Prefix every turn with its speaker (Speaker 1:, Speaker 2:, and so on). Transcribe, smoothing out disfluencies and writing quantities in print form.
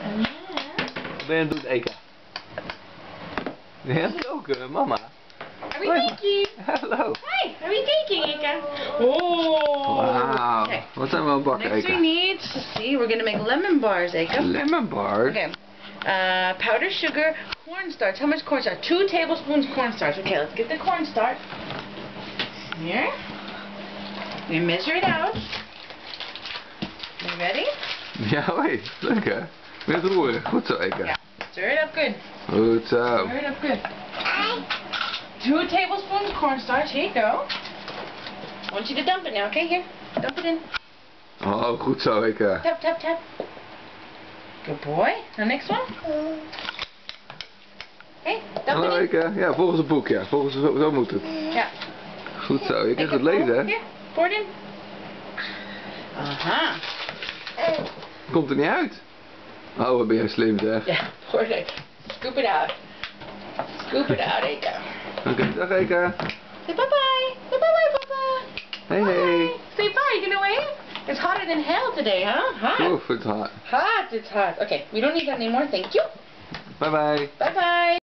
Speaker 1: En
Speaker 2: Wat ben je aan het doen, Eka? Ben je aan het koken, mama?
Speaker 1: Are we baking?
Speaker 2: Hallo.
Speaker 1: Hi, are we baking, Eka? Oh!
Speaker 2: Wauw.
Speaker 1: Okay.
Speaker 2: Wat zijn we aan het bakken,
Speaker 1: Next we
Speaker 2: Eka?
Speaker 1: need to see, we're gonna make lemon bars, Eka.
Speaker 2: Lemon bars?
Speaker 1: Okay. Powdered sugar, cornstarch. How much cornstarch? 2 tablespoons cornstarch. Okay, let's get the cornstarch. Here. We measure it out. You ready?
Speaker 2: Ja, hoi. Leuk hè? Met roeren. Goed zo, Eka.
Speaker 1: Yeah. Stir it up good.
Speaker 2: Goed zo.
Speaker 1: Stir it up good. 2 tablespoons cornstarch. Here you go. I want you to dump it now, okay? Here. Dump it in.
Speaker 2: Oh, goed zo, Eka.
Speaker 1: Tap, tap, tap. Good boy. The next one. Okay, dump
Speaker 2: Hallo,
Speaker 1: it in.
Speaker 2: Eka. Ja, volgens het boek, ja. Volgens zo moet het.
Speaker 1: Ja.
Speaker 2: Goed zo. Je kan goed lezen, hè?
Speaker 1: Here, pour it in. Aha.
Speaker 2: Komt er niet uit. Oh, wat ben jij slim, zeg.
Speaker 1: Yeah, pour it. Scoop it out. Scoop it out, Eka.
Speaker 2: Oké, dag Eka.
Speaker 1: Say bye-bye. Say bye-bye, Papa.
Speaker 2: Hey, hey.
Speaker 1: Say bye. You gonna wave? It's hotter than hell today, huh? Hot.
Speaker 2: Oef, het is hard.
Speaker 1: Hot. It's hot. Okay, we don't need that anymore. Thank you.
Speaker 2: Bye bye.
Speaker 1: Bye-bye.